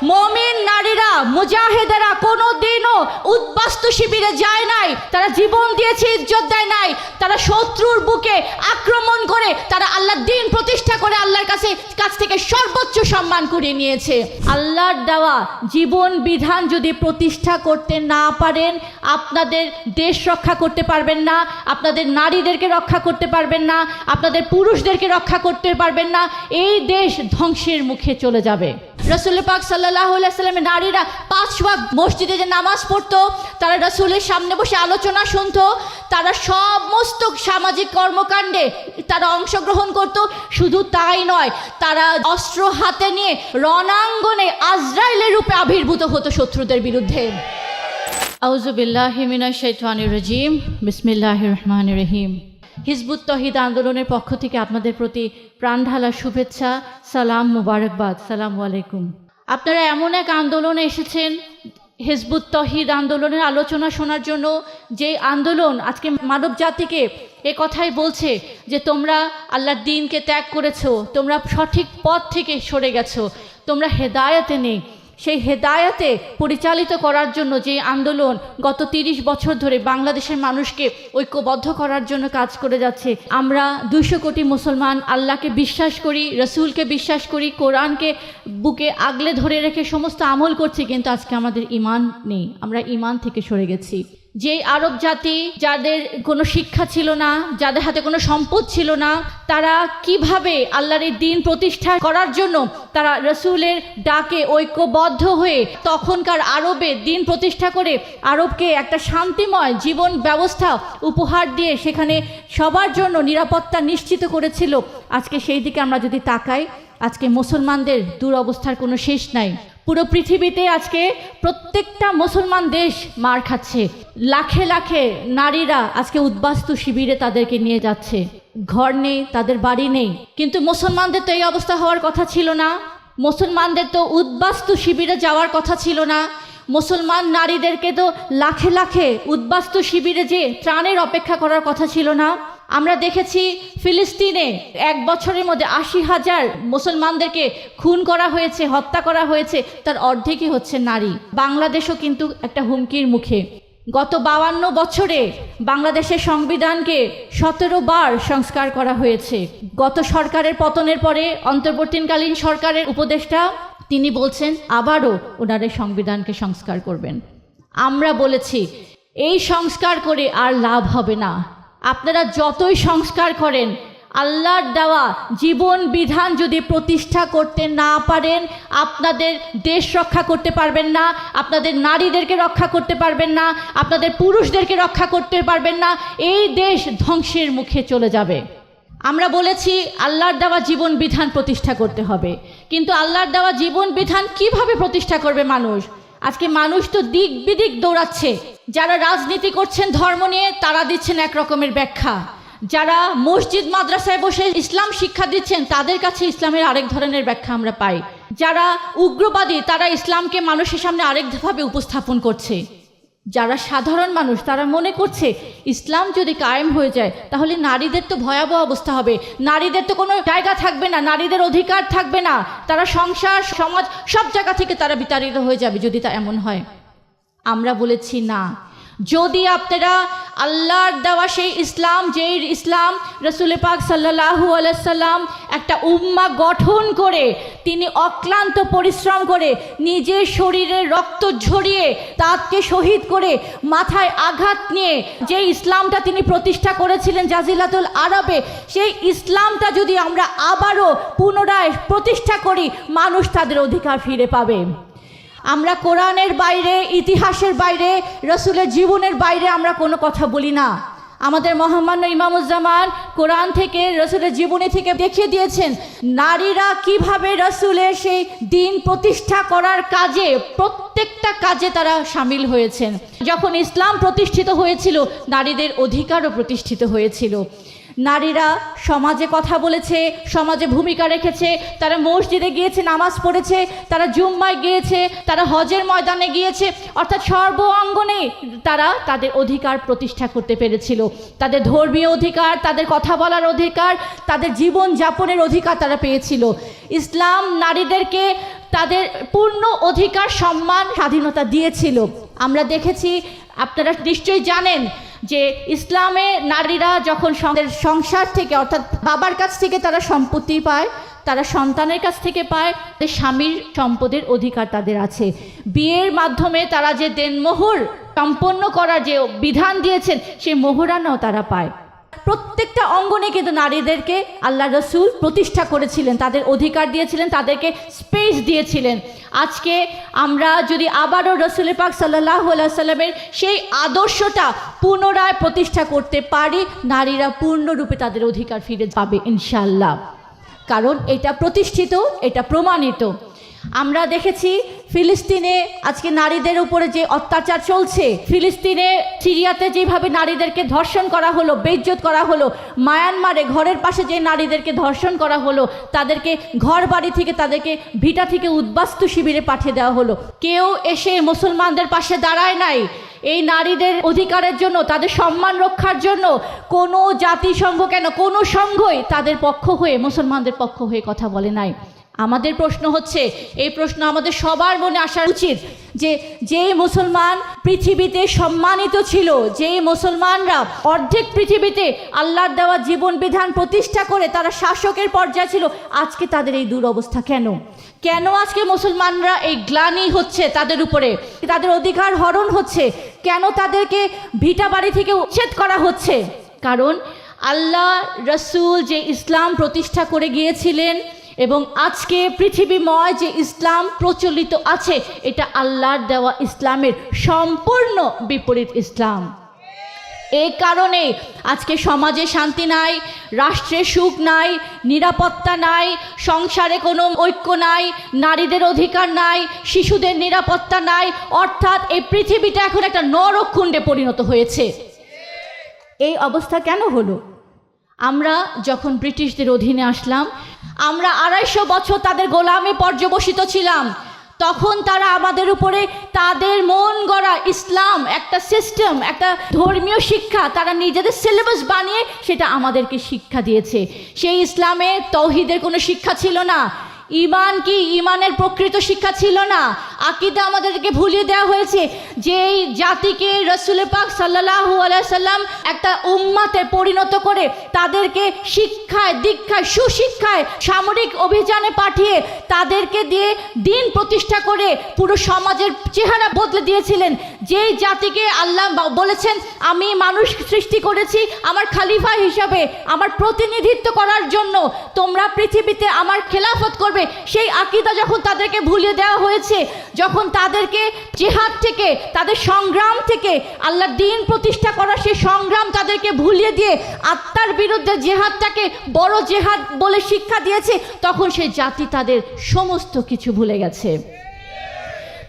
মুমিন নারীরা মুজাহিদেরা কোনোদিনও উদ্বাস্তু শিবিরে যায় নাই, তারা জীবন দিয়েছে, ইজ্জত দেয় নাই, তারা শত্রুর বুকে আক্রমণ করে তারা আল্লাহর দ্বীন প্রতিষ্ঠা করে আল্লাহর কাছ থেকে সর্বোচ্চ সম্মান করে নিয়েছে। আল্লাহর দেওয়া জীবন বিধান যদি প্রতিষ্ঠা করতে না পারেন, আপনাদের দেশ রক্ষা করতে পারবেন না, আপনাদের নারীদেরকে রক্ষা করতে পারবেন না, আপনাদের পুরুষদেরকে রক্ষা করতে পারবেন না, এই দেশ ধ্বংসের মুখে চলে যাবে। রাসূল পাক সাল্লাল্লাহু আলাইহি সাল্লামের নারীরা 5 ওয়াক্ত মসজিদে যে নামাজ পড়তো, তারা রাসূলের সামনে বসে আলোচনা শুনতো, তারা সমস্ত সামাজিক কর্মকাণ্ডে তারা অংশগ্রহণ করত। শুধু তাই নয়, তারা অস্ত্র হাতে নিয়ে রণাঙ্গনে আজরাইলের রূপে আবির্ভূত হতো শত্রুদের বিরুদ্ধে। আউযু বিল্লাহি মিনাশ শাইতানির রাজিম, বিসমিল্লাহির রহমানির রহিম। হিজবুত তৌহিদ আন্দোলনের পক্ষ থেকে আপনাদের প্রতি প্রাণঢালা শুভেচ্ছা, সালাম, মুবারকবাদ, সালামু আলাইকুম। আপনারা এমন এক আন্দোলনে এসেছেন, হিজবুত তৌহিদ আন্দোলনের আলোচনা শোনার জন্য, যে আন্দোলন আজকে মানব জাতিকে এ কথাই বলছে যে তোমরা আল্লাহর দ্বীনকে ত্যাগ করেছো, তোমরা সঠিক পথ থেকে সরে গেছো, তোমরা হেদায়েতে নেই। সেই হেদায়েতে পরিচালিত করার জন্য যে আন্দোলন গত 30 বছর ধরে বাংলাদেশের মানুষকে ঐক্যবদ্ধ করার জন্য কাজ করে যাচ্ছে। আমরা 200 কোটি মুসলমান আল্লাহকে বিশ্বাস করি, রসুলকে বিশ্বাস করি, কোরআনকে বুকে আগলে ধরে রেখে সমস্ত আমল করছি, কিন্তু আজকে আমাদের ঈমান নেই, আমরা ঈমান থেকে সরে গেছি। যে আরব জাতি, যাদের কোনো শিক্ষা ছিল না, যাদের হাতে কোনো সম্পদ ছিল না, তারা কিভাবে আল্লাহর এই দ্বীন প্রতিষ্ঠা করার জন্য তারা রসুলের ডাকে ঐক্যবদ্ধ হয়ে তখনকার আরবে দ্বীন প্রতিষ্ঠা করে আরবকে একটা শান্তিময় জীবন ব্যবস্থা উপহার দিয়ে সেখানে সবার জন্য নিরাপত্তা নিশ্চিত করেছিল। আজকে সেই দিকে আমরা যদি তাকাই, আজকে মুসলমানদের দুরবস্থার কোনো শেষ নাই। পুরো পৃথিবীতে আজকে প্রত্যেকটা মুসলমান দেশ মার খাচ্ছে। লাখে লাখে নারীরা আজকে উদ্বাস্তু শিবিরে তাদেরকে নিয়ে যাচ্ছে, ঘর নেই, তাদের বাড়ি নেই। কিন্তু মুসলমানদের তো এই অবস্থা হওয়ার কথা ছিল না, মুসলমানদের তো উদ্বাস্তু শিবিরে যাওয়ার কথা ছিল না। মুসলমান নারীদেরকে তো লাখে লাখে উদ্বাস্তু শিবিরে যে ত্রাণের অপেক্ষা করার কথা ছিল না। আমরা দেখেছি ফিলিস্তিনে 1 বছরের মধ্যে 80,000 মুসলমানদেরকে খুন করা হয়েছে, হত্যা করা হয়েছে, তার অর্ধেকই হচ্ছে নারী। বাংলাদেশও কিন্তু একটা হুমকির মুখে। গত 52 বছরে বাংলাদেশের সংবিধানকে 17 বার সংস্কার করা হয়েছে। গত সরকারের পতনের পরে অন্তর্বর্তীকালীন সরকারের উপদেষ্টা তিনি বলছেন আবারও ওনারা সংবিধানকে সংস্কার করবেন। আমরা বলেছি এই সংস্কার করে আর লাভ হবে না। আপনারা যতই সংস্কার করেন, আল্লাহর দেওয়া জীবন বিধান যদি প্রতিষ্ঠা করতে না পারেন, আপনাদের দেশ রক্ষা করতে পারবেন না, আপনাদের নারীদেরকে রক্ষা করতে পারবেন না, আপনাদের পুরুষদেরকে রক্ষা করতে পারবেন না, এই দেশ ধ্বংসের মুখে চলে যাবে। আমরা বলেছি আল্লাহর দেওয়া জীবন বিধান প্রতিষ্ঠা করতে হবে, কিন্তু আল্লাহর দেওয়া জীবন বিধান কিভাবে প্রতিষ্ঠা করবে মানুষ? আজকে মানুষ তো দিক বিদিক দৌড়াচ্ছে। যারা রাজনীতি করছেন ধর্ম নিয়ে, তারা দিচ্ছেন এক রকমের ব্যাখ্যা। যারা মসজিদ মাদ্রাসায় বসে ইসলাম শিক্ষা দিচ্ছেন, তাদের কাছে ইসলামের আরেক ধরনের ব্যাখ্যা আমরা পাই। যারা উগ্রবাদী, তারা ইসলামকে মানুষের সামনে আরেকভাবে উপস্থাপন করছে। যারা সাধারণ মানুষ, তারা মনে করছে ইসলাম যদি কায়েম হয়ে যায় তাহলে নারীদের তো ভয়াবহ অবস্থা হবে, নারীদের তো কোনো জায়গা থাকবে না, নারীদের অধিকার থাকবে না, তারা সংসার সমাজ সব জায়গা থেকে তারা বিতাড়িত হয়ে যাবে যদি তা এমন হয়। আমরা বলেছি না, যদি আপনারা আল্লাহর দেওয়া সেই ইসলাম, যেই ইসলাম রাসূল পাক সাল্লাল্লাহু আলাইহি সাল্লাম একটা উম্মাহ গঠন করে, তিনি অক্লান্ত পরিশ্রম করে নিজের শরীরে রক্ত ঝরিয়ে তাকে শহীদ করে মাথায় আঘাত নিয়ে যে ইসলামটা তিনি প্রতিষ্ঠা করেছিলেন জাজিরাতুল আরবে, সেই ইসলামটা যদি আমরা আবারও পুনরায় প্রতিষ্ঠা করি, মানুষ তাদের অধিকার ফিরে পাবে। আমরা কোরআনের বাইরে, ইতিহাসের বাইরে, রসুলের জীবনের বাইরে আমরা কোনো কথা বলি না। আমাদের মহামান্য ইমামুজ্জামান কোরআন থেকে, রসুলের জীবনী থেকে দেখিয়ে দিয়েছেন নারীরা কিভাবে রসুলের সেই দ্বীন প্রতিষ্ঠা করার কাজে, প্রত্যেকটা কাজে তারা সামিল হয়েছেন। যখন ইসলাম প্রতিষ্ঠিত হয়েছিল, নারীদের অধিকারও প্রতিষ্ঠিত হয়েছিল। নারীরা সমাজে কথা বলেছে, সমাজে ভূমিকা রেখেছে, তারা মসজিদে গিয়েছে, নামাজ পড়েছে, তারা জুম্মায় গিয়েছে, তারা হজের ময়দানে গিয়েছে, অর্থাৎ সর্ব অঙ্গনে তারা তাদের অধিকার প্রতিষ্ঠা করতে পেরেছিল। তাদের ধর্মীয় অধিকার, তাদের কথা বলার অধিকার, তাদের জীবন যাপনের অধিকার তারা পেয়েছিল। ইসলাম নারীদেরকে তাদের পূর্ণ অধিকার, সম্মান, স্বাধীনতা দিয়েছিল। আমরা দেখেছি, আপনারা নিশ্চয়ই জানেন যে ইসলামে নারীরা যখন সংসার থেকে অর্থাৎ বাবার কাছ থেকে তারা সম্পত্তি পায়, তারা সন্তানের কাছ থেকে পায়, স্বামীর সম্পদের অধিকার তাদের আছে। বিয়ের মাধ্যমে তারা যে দেনমোহর সম্পন্ন করার যে বিধান দিয়েছেন, সেই মোহরানাও তারা পায়। প্রত্যেকটা অঙ্গনে কিন্তু নারীদেরকে আল্লাহ রসুল প্রতিষ্ঠা করেছিলেন, তাদের অধিকার দিয়েছিলেন, তাদেরকে স্পেস দিয়েছিলেন। আজকে আমরা যদি আবারও রসুল পাক সাল্লাল্লাহু আলাইহি সাল্লামের সেই আদর্শটা পুনরায় প্রতিষ্ঠা করতে পারি, নারীরা পূর্ণরূপে তাদের অধিকার ফিরে পাবে ইনশাআল্লাহ। কারণ এটা প্রতিষ্ঠিত, এটা প্রমাণিত। আমরা দেখেছি ফিলিস্তিনে আজকে নারীদের উপরে যে অত্যাচার চলছে, ফিলিস্তিনে, সিরিয়াতে যেভাবে নারীদেরকে ধর্ষণ করা হলো, বেইজ্জত করা হলো, মায়ানমারে ঘরের পাশে যে নারীদেরকে ধর্ষণ করা হলো, তাদেরকে ঘর বাড়ি থেকে, তাদেরকে ভিটা থেকে উদ্বাস্তু শিবিরে পাঠিয়ে দেওয়া হলো। কেউ এসে মুসলমানদের পাশে দাঁড়ায় নাই এই নারীদের অধিকারের জন্য, তাদের সম্মান রক্ষার জন্য। কোনো জাতিসংঘ কেন, কোনো সংঘই তাদের পক্ষ হয়ে, মুসলমানদের পক্ষ হয়ে কথা বলে নাই। আমাদের প্রশ্ন হচ্ছে, এই প্রশ্ন আমাদের সবার মনে আসা উচিত যে যেই মুসলমান পৃথিবীতে সম্মানিত ছিল, যেই মুসলমানরা অর্ধেক পৃথিবীতে আল্লাহর দেওয়া জীবন বিধান প্রতিষ্ঠা করে তারা শাসকের পর্যায়ে ছিল, আজকে তাদের এই দুরবস্থা কেন? কেন আজকে মুসলমানরা এই গ্লানি হচ্ছে তাদের উপরে, তাদের অধিকার হরণ হচ্ছে? কেন তাদেরকে ভিটা বাড়ি থেকে উচ্ছেদ করা হচ্ছে? কারণ আল্লাহ রসুল যে ইসলাম প্রতিষ্ঠা করে গিয়েছিলেন এবং আজকে পৃথিবীময় যে ইসলাম প্রচলিত আছে, এটা আল্লাহর দেওয়া ইসলামের সম্পূর্ণ বিপরীত ইসলাম। এই কারণে আজকে সমাজে শান্তি নাই, রাষ্ট্রে সুখ নাই, নিরাপত্তা নাই, সংসারে কোনো ঐক্য নাই, নারীদের অধিকার নাই, শিশুদের নিরাপত্তা নাই। অর্থাৎ এই পৃথিবীটা এখন একটা নরককুণ্ডে পরিণত হয়েছে। এই অবস্থা কেন হলো? আমরা যখন ব্রিটিশদের অধীনে আসলাম, আমরা 250 বছর তাদের গোলামে পর্যবসিত ছিলাম। তখন তারা আমাদের উপরে তাদের মন গড়া ইসলাম, একটা সিস্টেম, একটা ধর্মীয় শিক্ষা তারা নিজেদের সিলেবাস বানিয়ে সেটা আমাদেরকে শিক্ষা দিয়েছে। সেই ইসলামে তাওহীদের কোনো শিক্ষা ছিল না, ঈমান কি, ঈমানের প্রকৃত শিক্ষা ছিল না, আকীদা আমাদেরকে ভুলিয়ে দেওয়া হয়েছে। যেই জাতিকে রাসূল পাক সাল্লাল্লাহু আলাইহি সাল্লাম একটা উম্মাতে পরিণত করে তাদেরকে শিক্ষায়, দীক্ষায়, সুশিক্ষায়, সামরিক অভিযানে পাঠিয়ে তাদেরকে দিয়ে দিন প্রতিষ্ঠা করে পুরো সমাজের চেহারা বদলে দিয়েছিলেন, যেই জাতিকে আল্লাহ বলেছেন আমি মানুষ সৃষ্টি করেছি আমার খলিফা হিসাবে, আমার প্রতিনিধিত্ব করার জন্য, তোমরা পৃথিবীতে আমার খেলাফত করবে, সেই আকীদা যখন তাদেরকে ভুলিয়ে দেওয়া হয়েছে, যখন তাদেরকে জিহাদ থেকে, তাদের সংগ্রাম থেকে, আল্লাহর দ্বীন প্রতিষ্ঠা করার সেই সংগ্রাম তাদেরকে ভুলিয়ে দিয়ে আত্মার বিরুদ্ধে জিহাদটাকে বড় জিহাদ বলে শিক্ষা দিয়েছে, তখন সেই জাতি তাদের সমস্ত কিছু ভুলে গেছে।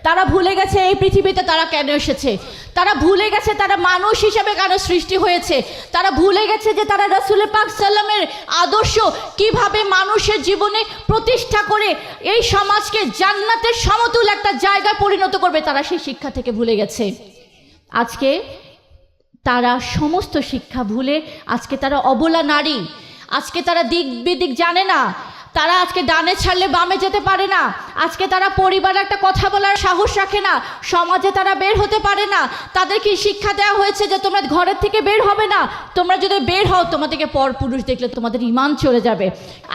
তারা ভুলে গেছে এই পৃথিবীতে তারা কেন এসেছে, তারা ভুলে গেছে তারা মানুষ হিসেবে কেন সৃষ্টি হয়েছে, তারা ভুলে গেছে যে তারা রাসূল পাক সাল্লামের আদর্শ কিভাবে মানুষের জীবনে প্রতিষ্ঠা করে এই সমাজকে জান্নাতের সমতুল একটা জায়গায় পরিণত করবে, তারা সেই শিক্ষা থেকে ভুলে গেছে। আজকে তারা সমস্ত শিক্ষা ভুলে আজকে তারা অবলা নারী, আজকে তারা দিক বিদিক জানে না, তারা আজকে ডানে ছাড়লে বামে যেতে পারে না, আজকে তারা পরিবারে একটা কথা বলার সাহস রাখে না, সমাজে তারা বের হতে পারে না। তাদেরকে শিক্ষা দেওয়া হয়েছে যে তোমরা ঘরের থেকে বের হবে না, তোমরা যদি বের হও তোমাদেরকে পরপুরুষ দেখলে তোমাদের ঈমান চলে যাবে।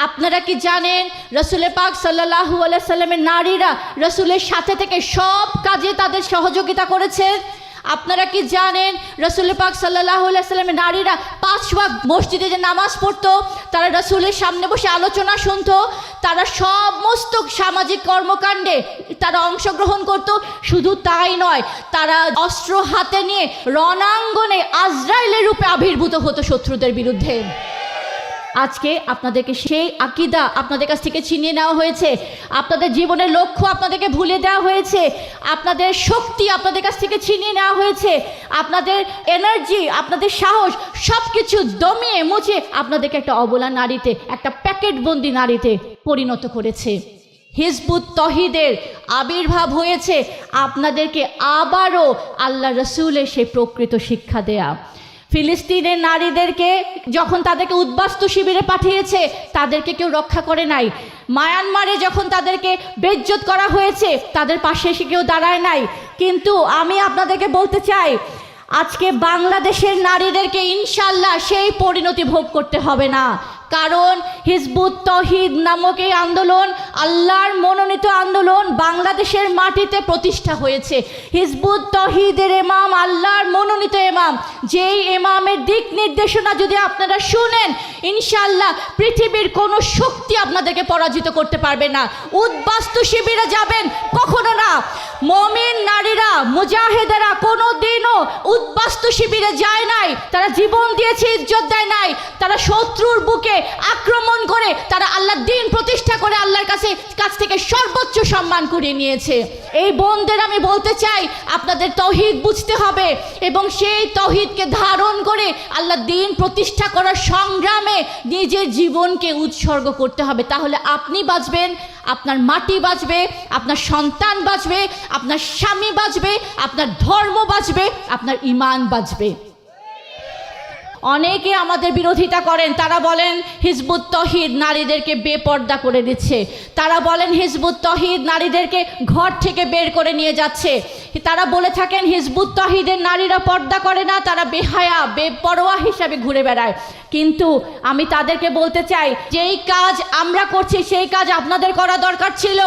আপনারা কি জানেন রাসূল পাক সাল্লাল্লাহু আলাইহি সাল্লামের নারীরা রাসূলের সাথে থেকে সব কাজে তাদের সহযোগিতা করেছে? আপনারা কি জানেন রাসূল পাক সাল্লাল্লাহু আলাইহি সাল্লামের নারীরা 5 ওয়াক্ত মসজিদে যে নামাজ পড়তো, তারা রাসূলের সামনে বসে আলোচনা শুনতো, তারা সমস্ত সামাজিক কর্মকাণ্ডে তারা অংশগ্রহণ করত। শুধু তাই নয়, তারা অস্ত্র হাতে নিয়ে রণাঙ্গনে আজরাইলের রূপে আবির্ভূত হতো শত্রুদের বিরুদ্ধে। আজকে আপনাদেরকে সেই আকীদা আপনাদের কাছ থেকে ছিনিয়ে নেওয়া হয়েছে, আপনাদের জীবনের লক্ষ্য আপনাদেরকে ভুলে দেওয়া হয়েছে, আপনাদের শক্তি আপনাদের কাছ থেকে ছিনিয়ে নেওয়া হয়েছে, আপনাদের এনার্জি, আপনাদের সাহস সব কিছু দমিয়ে মুছে আপনাদেরকে একটা অবলা নারীতে, একটা প্যাকেটবন্দি নারীতে পরিণত করেছে। হিজবুত তহিদের আবির্ভাব হয়েছে আপনাদেরকে আবারও আল্লাহ রসুলের সেই প্রকৃত শিক্ষা দেয়া। ফিলিস্তিনের নারীদেরকে যখন তাদেরকে উদ্বাস্তু শিবিরে পাঠিয়েছে, তাদেরকে কেউ রক্ষা করে নাই। মায়ানমারে যখন তাদেরকে বেইজ্জত করা হয়েছে, তাদের পাশে এসে কেউ দাঁড়ায় নাই। কিন্তু আমি আপনাদেরকে বলতে চাই, আজকে বাংলাদেশের নারীদেরকে ইনশাল্লাহ সেই পরিণতি ভোগ করতে হবে না। কারণ হিজবুত তৌহিদ নামক এই আন্দোলন আল্লাহর মনোনীত আন্দোলন, বাংলাদেশের মাটিতে প্রতিষ্ঠা হয়েছে। হিজবুত তৌহিদের ইমাম আল্লাহর মনোনীত ইমাম, যেই ইমামের দিক নির্দেশনা যদি আপনারা শুনেন, ইনশাল্লাহ পৃথিবীর কোনো শক্তি আপনাদেরকে পরাজিত করতে পারবে না। উদ্বাস্তু শিবিরে যাবেন কখনো না। মুমিন নারীরা, মুজাহিদেরা কোনো দিনও উদ্বাস্তু শিবিরে যায় নাই। তারা জীবন দিয়েছে, ইজ্জত দেয় নাই। তারা শত্রুর বুকে আক্রমণ করে তারা আল্লাহর দ্বীন প্রতিষ্ঠা করে আল্লাহর কাছ থেকে সর্বোচ্চ সম্মান কুড়িয়ে নিয়েছে। এই বোনদের আমি বলতে চাই, আপনাদের তৌহিদ বুঝতে হবে এবং সেই তৌহিদকে ধারণ করে আল্লাহর দ্বীন প্রতিষ্ঠা করার সংগ্রামে নিজের জীবনকে উৎসর্গ করতে হবে। তাহলে আপনি বাঁচবেন, আপনার মাটি বাঁচবে, আপনার সন্তান বাঁচবে, আপনার স্বামী বাঁচবে, আপনার ধর্ম বাঁচবে, আপনার ঈমান বাঁচবে। অনেকে আমাদের বিরোধিতা করেন, তারা বলেন হিজবুত তৌহিদ নারীদেরকে বেপর্দা করে দিচ্ছে। তারা বলেন হিজবুত তৌহিদ নারীদেরকে ঘর থেকে বের করে নিয়ে যাচ্ছে। তারা বলে থাকেন হিজবুত তৌহিদের নারীরা পর্দা করে না, তারা বেহায়া বেপরোয়া হিসাবে ঘুরে বেড়ায়। কিন্তু আমি তাদেরকে বলতে চাই, যেই কাজ আমরা করছি সেই কাজ আপনাদের করা দরকার ছিল।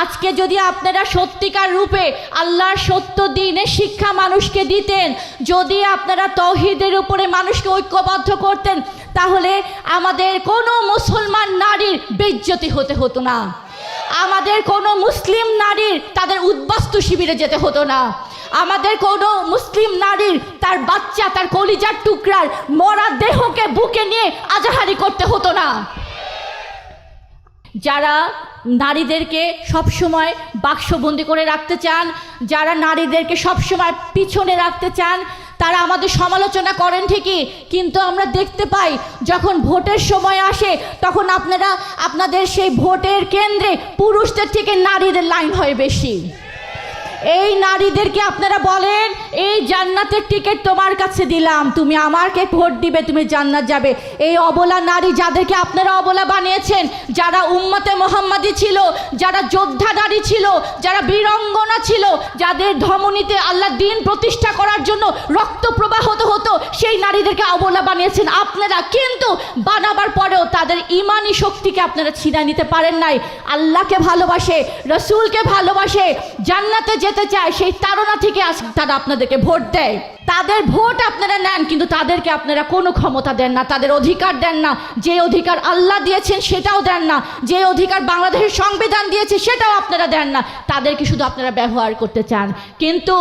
আজকে যদি আপনারা সত্যিকার রূপে আল্লাহর সত্য দ্বীনের শিক্ষা মানুষকে দিতেন, যদি আপনারা তৌহিদের উপরে মানুষকে ঐক্যবদ্ধ করতেন, তাহলে আমাদের কোনো মুসলমান নারীর বেইজ্জতি হতে হতো না। আমাদের কোনো মুসলিম নারীর তাদের উদ্বাস্তু শিবিরে যেতে হতো না। আমাদের কোনো মুসলিম নারীর তার বাচ্চা, তার কলিজার টুকরার মরা দেহকে বুকে নিয়ে আজাহারি করতে হতো না। যারা নারীদেরকে সবসময় বাক্সবন্দি করে রাখতে চান, যারা নারীদেরকে সবসময় পিছনে রাখতে চান, তারা আমাদের সমালোচনা করেন ঠিকই, কিন্তু আমরা দেখতে পাই যখন ভোটের সময় আসে তখন আপনাদের সেই ভোটের কেন্দ্রে পুরুষদের থেকে নারীদের লাইন হয় বেশি। এই নারীদেরকে আপনারা বলেন, এই জান্নাতের টিকিট তোমার কাছে দিলাম, তুমি আমাকে ভোট দিবে, তুমি জান্নাত যাবে। এই অবলা নারী যাদেরকে আপনারা অবলা বানিয়েছেন, যারা উম্মতে মুহাম্মাদি ছিল, যারা যোদ্ধা নারী ছিল, যারা বীরাঙ্গনা ছিল, যাদের ধমনীতে আল্লাহর দ্বীন প্রতিষ্ঠা করার জন্য রক্ত প্রবাহিত হতো, সেই নারীদেরকে অবলা বানিয়েছেন আপনারা। কিন্তু বানাবার পরেও তাদের ইমানি শক্তিকে আপনারা ছিনায় নিতে পারেন নাই। আল্লাহকে ভালোবাসে, রসুলকে ভালোবাসে, জান্নাতে যেতে চায়, সেই তাড়না থেকে আজ তারা আপনাদেরকে ভোট দেয়। তাদের ভোট আপনারা নেন, কিন্তু তাদেরকে আপনারা কোনো ক্ষমতা দেন না, তাদের অধিকার দেন না। যে অধিকার আল্লাহ দিয়েছেন সেটাও দেন না, যে অধিকার বাংলাদেশের সংবিধান দিয়েছে সেটাও আপনারা দেন না। তাদেরকে শুধু আপনারা ব্যবহার করতে চান। কিন্তু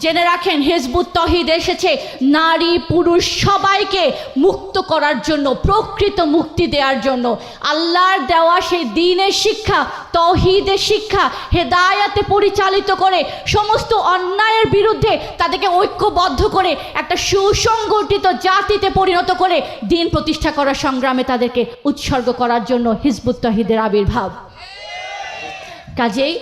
জেনে রাখেন, হিজবুত তৌহিদ এসেছে নারী পুরুষ সবাইকে মুক্ত করার জন্য, প্রকৃত মুক্তি দেওয়ার জন্য। আল্লাহর দেওয়া সেই দ্বীনের শিক্ষা, তৌহিদের শিক্ষা, হেদায়াতে পরিচালিত করে সমস্ত অন্যায়ের বিরুদ্ধে তাদেরকে ঐক্যবদ্ধ করে একটা সুসংগঠিত জাতিতে পরিণত করে দ্বীন প্রতিষ্ঠা করার সংগ্রামে তাদেরকে উৎসর্গ করার জন্য হিজবুত তৌহিদের আবির্ভাব। কাজেই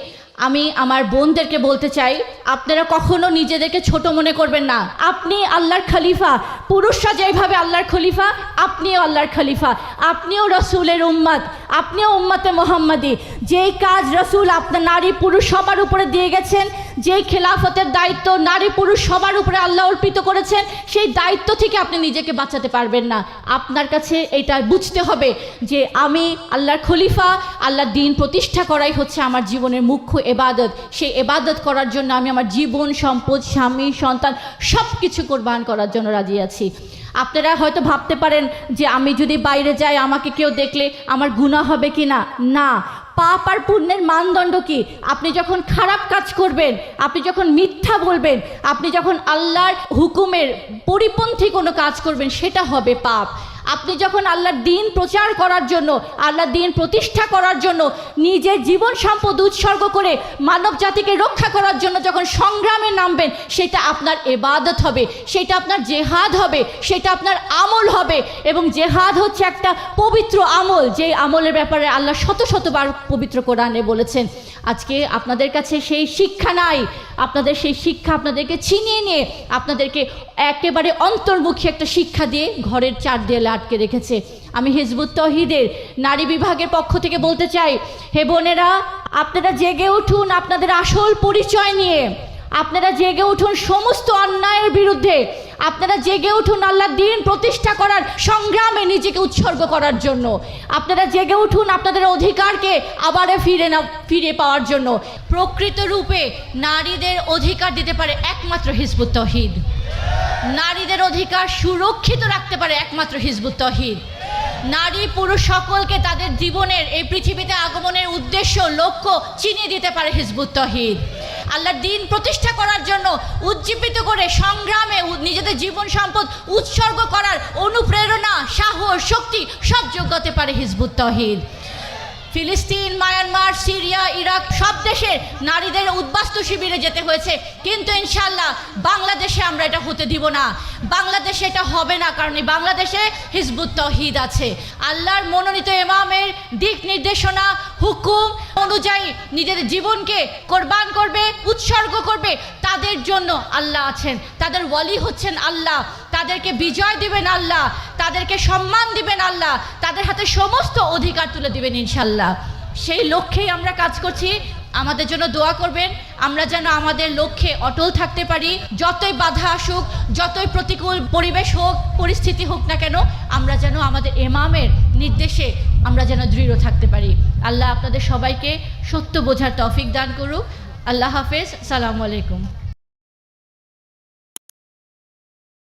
আমি আমার বোনদেরকে বলতে চাই, আপনারা কখনো নিজেদেরকে ছোট মনে করবেন না। আপনি আল্লাহর খলিফা, পুরুষরা যেভাবে আল্লাহর খলিফা, আপনিও আল্লাহর খলিফা, আপনিও রসুলের উম্মত, আপনিও উম্মতে মুহাম্মাদি। যেই কাজ রসুল আপনার নারী পুরুষ সবার উপরে দিয়ে গেছেন, যেই খেলাফতের দায়িত্ব নারী পুরুষ সবার উপরে আল্লাহ অর্পিত করেছেন, সেই দায়িত্ব থেকে আপনি নিজেকে বাঁচাতে পারবেন না। আপনার কাছে এটা বুঝতে হবে যে আমি আল্লাহর খলিফা, আল্লাহর দ্বীন প্রতিষ্ঠা করাই হচ্ছে আমার জীবনের মুখ্য এবাদত। সেই এবাদত করার জন্য আমি আমার জীবন, সম্পদ, স্বামী, সন্তান সব কিছু কোরবান করার জন্য রাজি আছি। আপনারা হয়তো ভাবতে পারেন যে আমি যদি বাইরে যাই আমাকে কেউ দেখলে আমার গুনাহ হবে কি না। না, পাপ আর পুণ্যের মানদণ্ড কি? আপনি যখন খারাপ কাজ করবেন, আপনি যখন মিথ্যা বলবেন, আপনি যখন আল্লাহর হুকুমের পরিপন্থী কোনো কাজ করবেন, সেটা হবে পাপ। আপনি যখন আল্লাহর দ্বীন প্রচার করার জন্য, আল্লাহর দ্বীন প্রতিষ্ঠা করার জন্য নিজের জীবন সম্পদ উৎসর্গ করে মানব জাতিকে রক্ষা করার জন্য যখন সংগ্রামে নামবেন, সেটা আপনার ইবাদত হবে, সেটা আপনার জেহাদ হবে, সেটা আপনার আমল হবে। এবং জেহাদ হচ্ছে একটা পবিত্র আমল, যে আমলের ব্যাপারে আল্লাহ শত শতবার পবিত্র কোরআনে বলেছেন। আজকে আপনাদের কাছে সেই শিক্ষা নাই, আপনাদের সেই শিক্ষা আপনাদেরকে ছিনিয়ে নিয়ে আপনাদেরকে একেবারে অন্তর্মুখী একটা শিক্ষা দিয়ে ঘরের চার দেয়ালে আটকে রেখেছে। আমি হিজবুত তৌহিদের নারী বিভাগের পক্ষ থেকে বলতে চাই, হে বোনেরা, আপনারা জেগে উঠুন আপনাদের আসল পরিচয় নিয়ে, আপনারা জেগে উঠুন সমস্ত অন্যায়ের বিরুদ্ধে, আপনারা জেগে উঠুন আল্লাহর দ্বীন প্রতিষ্ঠা করার সংগ্রামে নিজেকে উৎসর্গ করার জন্য, আপনারা জেগে উঠুন আপনাদের অধিকারকে আবারও ফিরে পাওয়ার জন্য। প্রকৃত রূপে নারীদের অধিকার দিতে পারে একমাত্র হিজবুত তৌহিদ, নারীদের অধিকার সুরক্ষিত রাখতে পারে একমাত্র হিজবুত তৌহিদ। নারী পুরুষ সকলকে তাদের জীবনের এই পৃথিবীতে আগমনের উদ্দেশ্য লক্ষ্য চিনিয়ে দিতে পারে হিজবুত তৌহিদ। আল্লাহর দ্বীন প্রতিষ্ঠা করার জন্য উজ্জীবিত করে সংগ্রামে নিজেদের জীবন সম্পদ উৎসর্গ করার অনুপ্রেরণা, সাহস, শক্তি সব যোগাতে পারে হিজবুত তৌহিদ। ফিলিস্তিন, মায়ানমার, সিরিয়া, ইরাক সব দেশের নারীদের উদ্বাস্তু শিবিরে যেতে হয়েছে, কিন্তু ইনশাআল্লাহ বাংলাদেশে আমরা এটা হতে দিব না। বাংলাদেশে এটা হবে না, কারণ এই বাংলাদেশে হিজবুত তৌহিদ আছে। আল্লাহর মনোনীত ইমামের দিক নির্দেশনা, হুকুম অনুযায়ী নিজেদের জীবনকে কোরবান করবে, উৎসর্গ করবে, তাদের জন্য আল্লাহ আছেন। তাদের ওয়ালি হচ্ছেন আল্লাহ, তাদেরকে বিজয় দিবেন আল্লাহ, তাদেরকে সম্মান দিবেন আল্লাহ, তাদের হাতে সমস্ত অধিকার তুলে দিবেন ইনশাল্লাহ। সেই লক্ষ্যেই আমরা কাজ করছি। আমাদের জন্য দোয়া করবেন, আমরা যেন আমাদের লক্ষ্যে অটল থাকতে পারি। যতই বাধা আসুক, যতই প্রতিকূল পরিবেশ হোক, পরিস্থিতি হোক না কেন, আমরা যেন আমাদের ইমামের নির্দেশে আমরা যেন দৃঢ় থাকতে পারি। আল্লাহ আপনাদের সবাইকে সত্য বোঝার তৌফিক দান করুক। আল্লাহ হাফেজ, সালামু আলাইকুম।